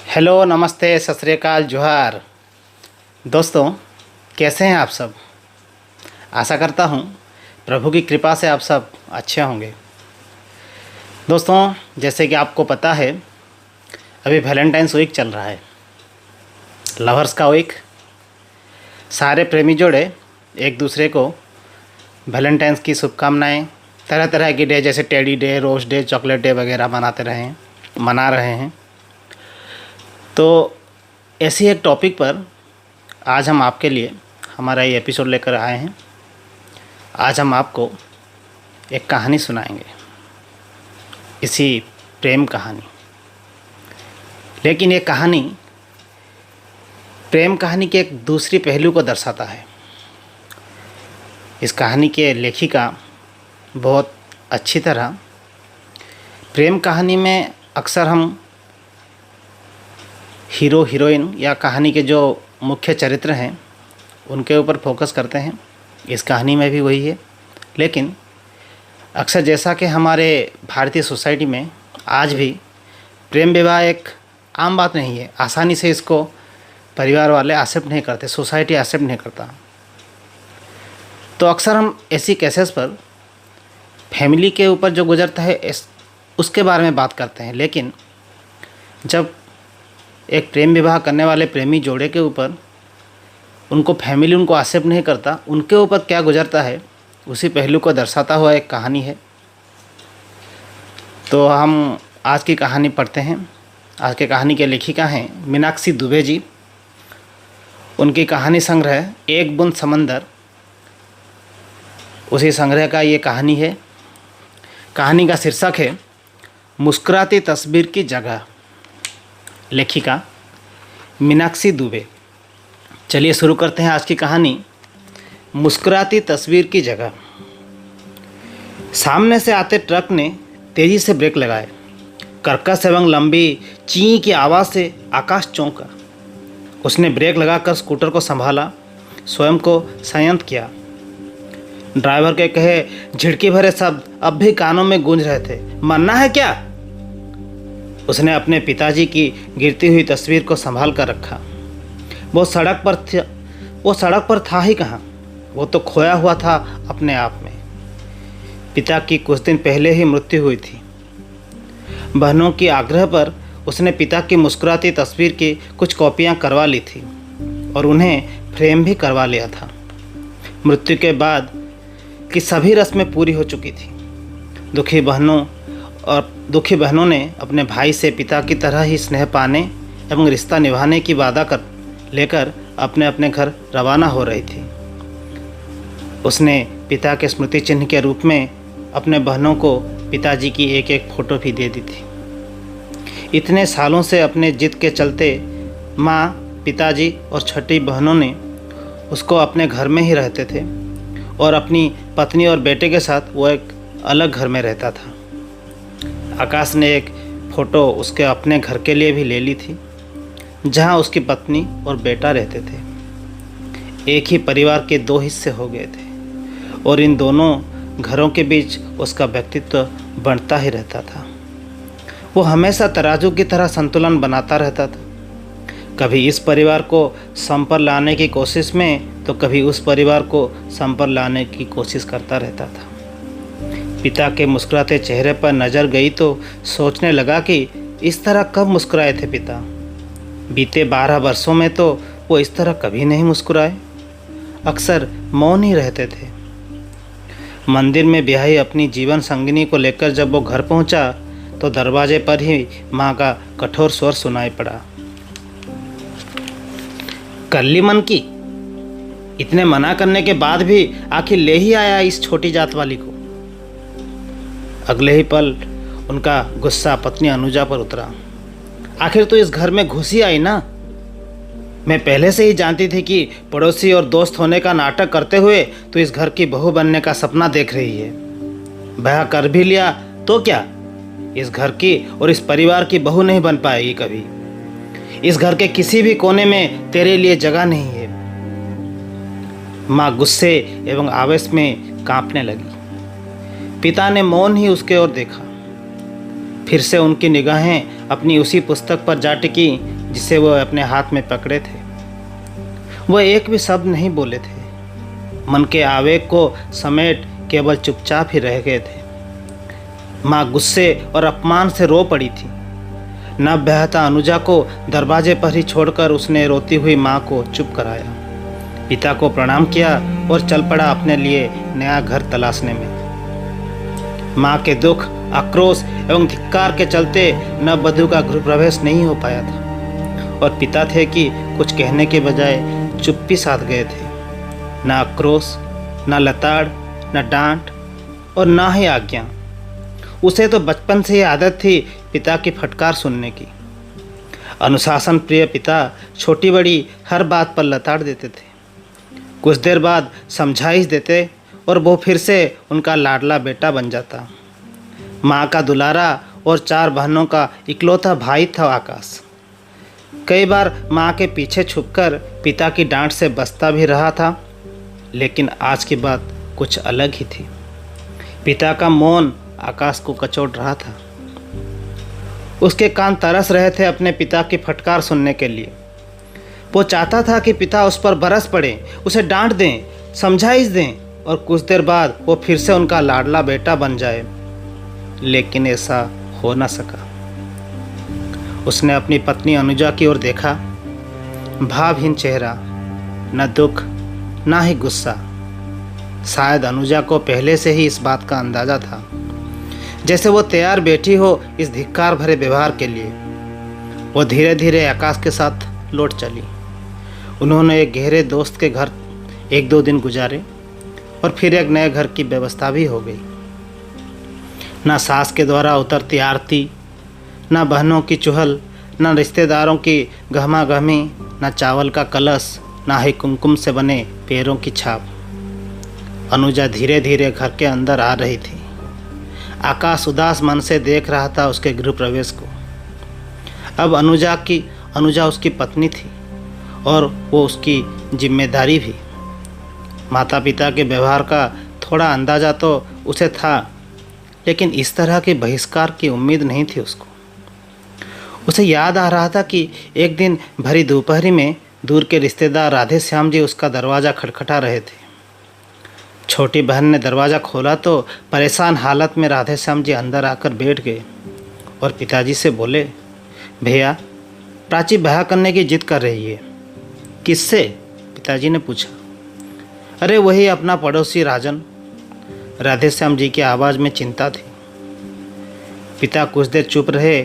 Hello, नमस्ते, सत श्री अकाल, जोहार। दोस्तों, कैसे हैं आप सब? आशा करता हूँ प्रभु की कृपा से आप सब अच्छे होंगे। दोस्तों, जैसे कि आपको पता है, अभी वैलेंटाइंस वीक चल रहा है, लवर्स का वीक। सारे प्रेमी जोड़े एक दूसरे को वैलेंटाइंस की शुभकामनाएं, तरह तरह की डे जैसे टेडी डे, रोज़ डे, चॉकलेट डे वगैरह मना रहे हैं। तो ऐसी एक टॉपिक पर आज हम आपके लिए हमारा ये एपिसोड लेकर आए हैं। आज हम आपको एक कहानी सुनाएंगे, इसी प्रेम कहानी। लेकिन ये कहानी प्रेम कहानी के एक दूसरी पहलू को दर्शाता है। इस कहानी के लेखिका बहुत अच्छी तरह प्रेम कहानी में अक्सर हम हीरो हीरोइन या कहानी के जो मुख्य चरित्र हैं उनके ऊपर फोकस करते हैं। इस कहानी में भी वही है। लेकिन अक्सर जैसा कि हमारे भारतीय सोसाइटी में आज भी प्रेम विवाह एक आम बात नहीं है, आसानी से इसको परिवार वाले एक्सेप्ट नहीं करते, सोसाइटी एक्सेप्ट नहीं करता। तो अक्सर हम ऐसी केसेस पर फैमिली के ऊपर जो गुजरता है उसके बारे में बात करते हैं। लेकिन जब एक प्रेम विवाह करने वाले प्रेमी जोड़े के ऊपर उनको फैमिली उनको एक्सेप्ट नहीं करता, उनके ऊपर क्या गुजरता है, उसी पहलू को दर्शाता हुआ एक कहानी है। तो हम आज की कहानी पढ़ते हैं। आज की कहानी के लेखिका हैं मीनाक्षी दुबे जी। उनकी कहानी संग्रह एक बूंद समंदर, उसी संग्रह का ये कहानी है। कहानी का शीर्षक है मुस्कुराती तस्वीर की जगह। लेखिका मीनाक्षी दुबे। चलिए शुरू करते हैं आज की कहानी, मुस्कुराती तस्वीर की जगह। सामने से आते ट्रक ने तेज़ी से ब्रेक लगाए। कर्कश एवं लंबी ची की आवाज़ से आकाश चौंका। उसने ब्रेक लगाकर स्कूटर को संभाला, स्वयं को संयत किया। ड्राइवर के कहे झिड़की भरे शब्द अब भी कानों में गूंज रहे थे। मरना है क्या? उसने अपने पिताजी की गिरती हुई तस्वीर को संभाल कर रखा। वो सड़क पर था ही कहाँ, वो तो खोया हुआ था अपने आप में। पिता की कुछ दिन पहले ही मृत्यु हुई थी। बहनों की आग्रह पर उसने पिता की मुस्कुराती तस्वीर की कुछ कॉपियाँ करवा ली थी और उन्हें फ्रेम भी करवा लिया था। मृत्यु के बाद की सभी रस्में पूरी हो चुकी थी। दुखी बहनों ने अपने भाई से पिता की तरह ही स्नेह पाने एवं रिश्ता निभाने की वादा कर लेकर अपने अपने घर रवाना हो रही थी। उसने पिता के स्मृति चिन्ह के रूप में अपने बहनों को पिताजी की एक एक फ़ोटो भी दे दी थी। इतने सालों से अपने जिद के चलते माँ, पिताजी और छठी बहनों ने उसको अपने घर में ही रहते थे और अपनी पत्नी और बेटे के साथ वो एक अलग घर में रहता था। आकाश ने एक फ़ोटो उसके अपने घर के लिए भी ले ली थी, जहाँ उसकी पत्नी और बेटा रहते थे। एक ही परिवार के दो हिस्से हो गए थे और इन दोनों घरों के बीच उसका व्यक्तित्व बढ़ता ही रहता था। वो हमेशा तराजू की तरह संतुलन बनाता रहता था, कभी इस परिवार को सम पर लाने की कोशिश में तो कभी उस परिवार को सम पर लाने की कोशिश करता रहता था। पिता के मुस्कुराते चेहरे पर नज़र गई तो सोचने लगा कि इस तरह कब मुस्कुराए थे पिता। बीते 12 वर्षों में तो वो इस तरह कभी नहीं मुस्कुराए, अक्सर मौन ही रहते थे। मंदिर में ब्याही अपनी जीवन संगिनी को लेकर जब वो घर पहुंचा तो दरवाजे पर ही माँ का कठोर स्वर सुनाई पड़ा। कर ली मन की? इतने मना करने के बाद भी आखिर ले ही आया इस छोटी जात वाली को। अगले ही पल उनका गुस्सा पत्नी अनुजा पर उतरा। आखिर तो इस घर में घुसी आई ना। मैं पहले से ही जानती थी कि पड़ोसी और दोस्त होने का नाटक करते हुए तो इस घर की बहू बनने का सपना देख रही है। ब्याह कर भी लिया तो क्या, इस घर की और इस परिवार की बहू नहीं बन पाएगी कभी। इस घर के किसी भी कोने में तेरे लिए जगह नहीं है। माँ गुस्से एवं आवेश में कांपने लगी। पिता ने मौन ही उसके ओर देखा। फिर से उनकी निगाहें अपनी उसी पुस्तक पर जा टिकी जिसे वो अपने हाथ में पकड़े थे। वह एक भी शब्द नहीं बोले थे, मन के आवेग को समेट केवल चुपचाप ही रह गए थे। माँ गुस्से और अपमान से रो पड़ी थी। न बहता अनुजा को दरवाजे पर ही छोड़कर उसने रोती हुई माँ को चुप कराया, पिता को प्रणाम किया और चल पड़ा अपने लिए नया घर तलाशने में। माँ के दुख, आक्रोश एवं धिक्कार के चलते नववधू का गृह प्रवेश नहीं हो पाया था और पिता थे कि कुछ कहने के बजाय चुप्पी साध गए थे। न आक्रोश, न लताड़, न डांट और न ही आज्ञा। उसे तो बचपन से ही आदत थी पिता की फटकार सुनने की। अनुशासन प्रिय पिता छोटी बड़ी हर बात पर लताड़ देते थे। कुछ देर बाद समझाइश देते और वो फिर से उनका लाडला बेटा बन जाता। माँ का दुलारा और 4 बहनों का इकलौता भाई था आकाश। कई बार माँ के पीछे छुपकर पिता की डांट से बचता भी रहा था, लेकिन आज की बात कुछ अलग ही थी। पिता का मौन आकाश को कचोट रहा था। उसके कान तरस रहे थे अपने पिता की फटकार सुनने के लिए। वो चाहता था कि पिता उस पर बरस पड़े, उसे डांट दें, समझाइश दें और कुछ देर बाद वो फिर से उनका लाडला बेटा बन जाए, लेकिन ऐसा हो न सका। उसने अपनी पत्नी अनुजा की ओर देखा। भावहीन चेहरा, न दुख न ही गुस्सा। शायद अनुजा को पहले से ही इस बात का अंदाजा था, जैसे वो तैयार बैठी हो इस धिक्कार भरे व्यवहार के लिए। वो धीरे धीरे आकाश के साथ लौट चली। उन्होंने एक गहरे दोस्त के घर 1-2 दिन गुजारे और फिर एक नए घर की व्यवस्था भी हो गई। न सास के द्वारा उतरती आरती, न बहनों की चुहल, न रिश्तेदारों की गहमा गहमी, न चावल का कलश, न ही कुमकुम से बने पैरों की छाप। अनुजा धीरे धीरे घर के अंदर आ रही थी। आकाश उदास मन से देख रहा था उसके गृह प्रवेश को। अब अनुजा उसकी पत्नी थी और वो उसकी जिम्मेदारी भी। माता पिता के व्यवहार का थोड़ा अंदाज़ा तो उसे था, लेकिन इस तरह के बहिष्कार की उम्मीद नहीं थी उसको। उसे याद आ रहा था कि एक दिन भरी दोपहरी में दूर के रिश्तेदार राधे श्याम जी उसका दरवाज़ा खटखटा रहे थे। छोटी बहन ने दरवाज़ा खोला तो परेशान हालत में राधे श्याम जी अंदर आकर बैठ गए और पिताजी से बोले, भैया, प्राची ब्याह करने की जिद कर रही है। किससे? पिताजी ने पूछा। अरे वही अपना पड़ोसी राजन। राधे श्याम जी की आवाज़ में चिंता थी। पिता कुछ देर चुप रहे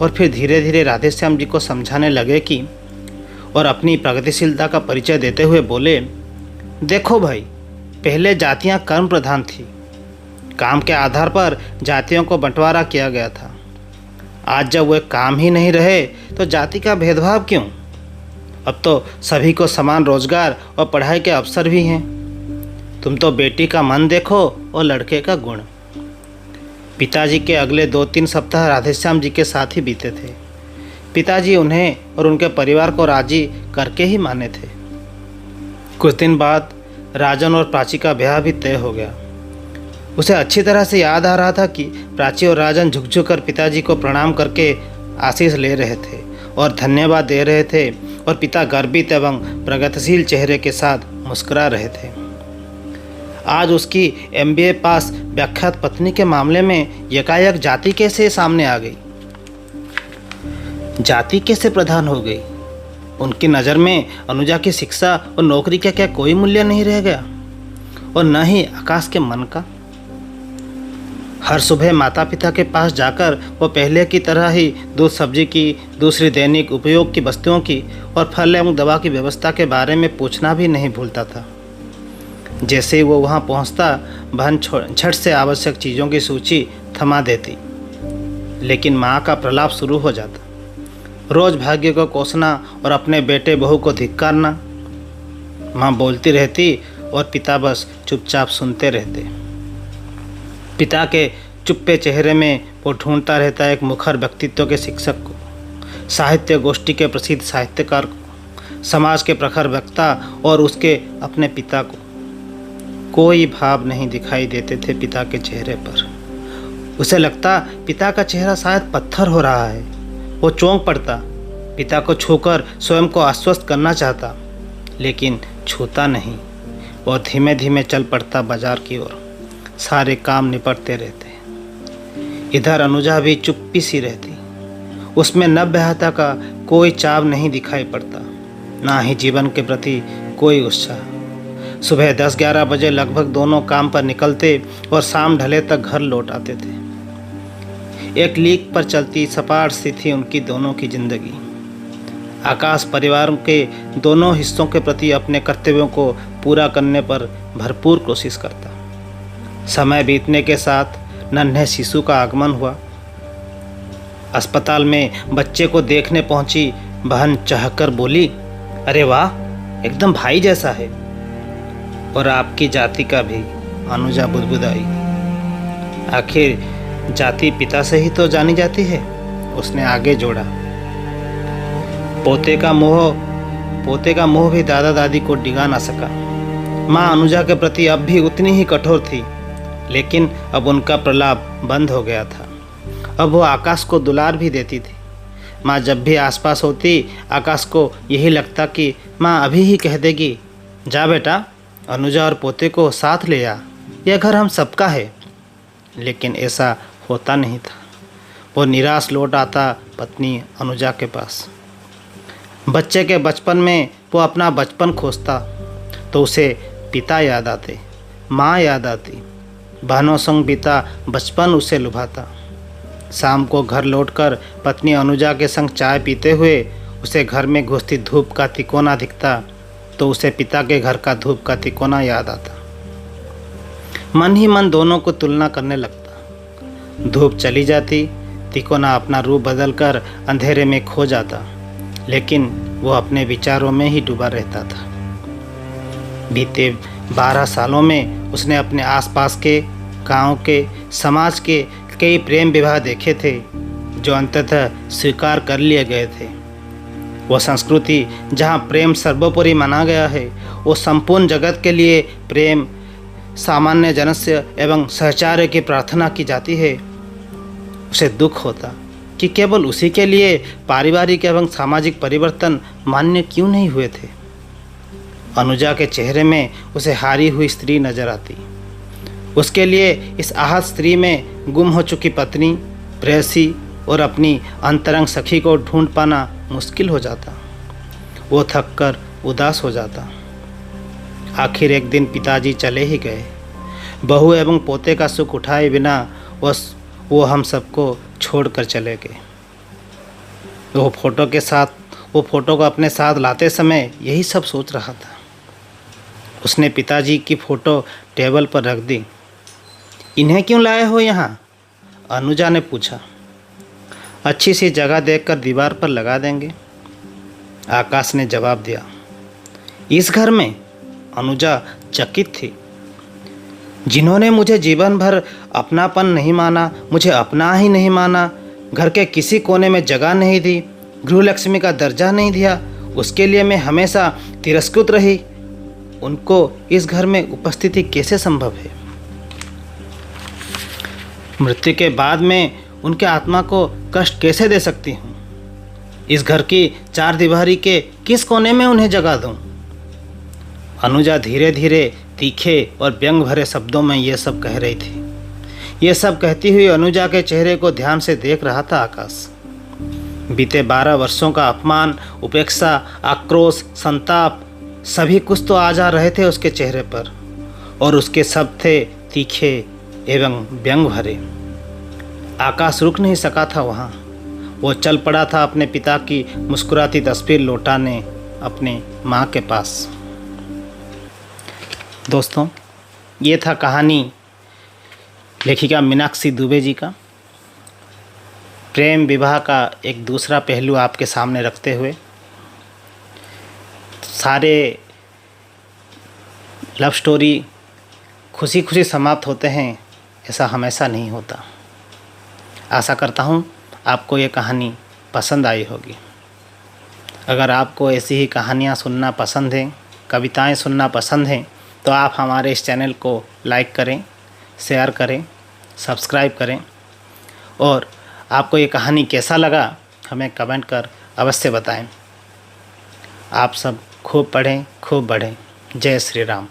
और फिर धीरे धीरे राधे श्याम जी को समझाने लगे कि और अपनी प्रगतिशीलता का परिचय देते हुए बोले, देखो भाई, पहले जातियां कर्म प्रधान थी। काम के आधार पर जातियों को बंटवारा किया गया था। आज जब वे काम ही नहीं रहे तो जाति का भेदभाव क्यों? अब तो सभी को समान रोजगार और पढ़ाई के अवसर भी हैं। तुम तो बेटी का मन देखो और लड़के का गुण। पिताजी के अगले 2-3 सप्ताह राधेश्याम जी के साथ ही बीते थे। पिताजी उन्हें और उनके परिवार को राजी करके ही माने थे। कुछ दिन बाद राजन और प्राची का ब्याह भी तय हो गया। उसे अच्छी तरह से याद आ रहा था कि प्राची और राजन झुक झुक कर पिताजी को प्रणाम करके आशीष ले रहे थे और धन्यवाद दे रहे थे और पिता गर्वित एवं प्रगतिशील चेहरे के साथ मुस्कुरा रहे थे। आज उसकी MBA पास व्याख्यात पत्नी के मामले में एकाएक जाति कैसे सामने आ गई? जाति कैसे प्रधान हो गई? उनकी नज़र में अनुजा की शिक्षा और नौकरी का क्या कोई मूल्य नहीं रह गया? और न ही आकाश के मन का। हर सुबह माता पिता के पास जाकर वो पहले की तरह ही दूध सब्जी की, दूसरी दैनिक उपयोग की वस्तुओं की और फल एवं दवा की व्यवस्था के बारे में पूछना भी नहीं भूलता था। जैसे ही वो वहाँ पहुँचता, बहन झट से आवश्यक चीज़ों की सूची थमा देती, लेकिन माँ का प्रलाप शुरू हो जाता। रोज़ भाग्य को कोसना और अपने बेटे बहू को धिक्कारना। माँ बोलती रहती और पिता बस चुपचाप सुनते रहते। पिता के चुप्पे चेहरे में वो ढूंढता रहता एक मुखर व्यक्तित्व के शिक्षक को, साहित्य गोष्ठी के प्रसिद्ध साहित्यकार को, समाज के प्रखर वक्ता और उसके अपने पिता को। कोई भाव नहीं दिखाई देते थे पिता के चेहरे पर। उसे लगता पिता का चेहरा शायद पत्थर हो रहा है। वो चौंक पड़ता, पिता को छूकर स्वयं को आश्वस्त करना चाहता, लेकिन छूता नहीं और धीमे धीमे चल पड़ता बाजार की ओर। सारे काम निपटते रहते। इधर अनुजा भी चुप्पी सी रहती। उसमें नवविवाहिता का कोई चाव नहीं दिखाई पड़ता, ना ही जीवन के प्रति कोई उत्साह। सुबह 10-11 बजे लगभग दोनों काम पर निकलते और शाम ढले तक घर लौट आते थे। एक लीक पर चलती सपाट सी थी उनकी दोनों की जिंदगी। आकाश परिवार के दोनों हिस्सों के प्रति अपने कर्तव्यों को पूरा करने पर भरपूर कोशिश करता। समय बीतने के साथ नन्हे शिशु का आगमन हुआ। अस्पताल में बच्चे को देखने पहुंची बहन चहकर बोली, अरे वाह, एकदम भाई जैसा है। और आपकी जाति का भी, अनुजा बुदबुदाई। आखिर जाति पिता से ही तो जानी जाती है, उसने आगे जोड़ा। पोते का मोह भी दादा दादी को डिगा ना सका। माँ अनुजा के प्रति अब भी उतनी ही कठोर थी, लेकिन अब उनका प्रलाप बंद हो गया था। अब वो आकाश को दुलार भी देती थी। माँ जब भी आसपास होती, आकाश को यही लगता कि माँ अभी ही कह देगी, जा बेटा, अनुजा और पोते को साथ ले आ, यह घर हम सबका है। लेकिन ऐसा होता नहीं था। वो निराश लौट आता पत्नी अनुजा के पास। बच्चे के बचपन में वो अपना बचपन खोजता तो उसे पिता याद आते, माँ याद आती। बहनों संग बीता बचपन उसे लुभाता। शाम को घर लौटकर पत्नी अनुजा के संग चाय पीते हुए उसे घर में घुसती धूप का तिकोना दिखता तो उसे पिता के घर का धूप का तिकोना याद आता। मन ही मन दोनों को तुलना करने लगता। धूप चली जाती, तिकोना अपना रूप बदलकर अंधेरे में खो जाता, लेकिन वो अपने विचारों में ही डूबा रहता था। बीते 12 सालों में उसने अपने आसपास के, गांव के, समाज के कई प्रेम विवाह देखे थे जो अंततः स्वीकार कर लिए गए थे। वो संस्कृति जहां प्रेम सर्वोपरि माना गया है, वो संपूर्ण जगत के लिए प्रेम, सामान्य जनस्य एवं सहचार्य की प्रार्थना की जाती है। उसे दुख होता कि केवल उसी के लिए पारिवारिक एवं सामाजिक परिवर्तन मान्य क्यों नहीं हुए थे। अनुजा के चेहरे में उसे हारी हुई स्त्री नजर आती। उसके लिए इस आहत स्त्री में गुम हो चुकी पत्नी, प्रेयसी और अपनी अंतरंग सखी को ढूंढ पाना मुश्किल हो जाता। वो थक कर उदास हो जाता। आखिर एक दिन पिताजी चले ही गए। बहू एवं पोते का सुख उठाए बिना वो हम सबको छोड़कर चले गए। वो फोटो को अपने साथ लाते समय यही सब सोच रहा था। उसने पिताजी की फ़ोटो टेबल पर रख दी। इन्हें क्यों लाए हो यहाँ? अनुजा ने पूछा। अच्छी सी जगह देखकर दीवार पर लगा देंगे, आकाश ने जवाब दिया। इस घर में? अनुजा चकित थी। जिन्होंने मुझे जीवन भर अपनापन नहीं माना, मुझे अपना ही नहीं माना, घर के किसी कोने में जगह नहीं दी, गृहलक्ष्मी का दर्जा नहीं दिया, उसके लिए मैं हमेशा तिरस्कृत रही, उनको इस घर में उपस्थिति कैसे संभव है? मृत्यु के बाद मैं उनके आत्मा को कष्ट कैसे दे सकती हूँ? इस घर की चार दीवारी के किस कोने में उन्हें जगह दूँ? अनुजा धीरे धीरे तीखे और व्यंग भरे शब्दों में ये सब कह रही थी। ये सब कहती हुई अनुजा के चेहरे को ध्यान से देख रहा था आकाश। बीते 12 वर्षों का अपमान, उपेक्षा, आक्रोश, संताप सभी कुछ तो आ जा रहे थे उसके चेहरे पर, और उसके शब्द थे तीखे एवं व्यंग भरे। आकाश रुक नहीं सका था वहाँ। वो चल पड़ा था अपने पिता की मुस्कुराती तस्वीर लौटाने अपने माँ के पास। दोस्तों, ये था कहानी लेखिका मीनाक्षी दुबे जी का। प्रेम विवाह का एक दूसरा पहलू आपके सामने रखते हुए। सारे लव स्टोरी खुशी खुशी समाप्त होते हैं, ऐसा हमेशा नहीं होता। आशा करता हूँ आपको ये कहानी पसंद आई होगी। अगर आपको ऐसी ही कहानियाँ सुनना पसंद हैं, कविताएं सुनना पसंद हैं, तो आप हमारे इस चैनल को लाइक करें, शेयर करें, सब्सक्राइब करें, और आपको ये कहानी कैसा लगा हमें कमेंट कर अवश्य बताएं। आप सब खूब पढ़ें, खूब बढ़ें। जय श्री राम।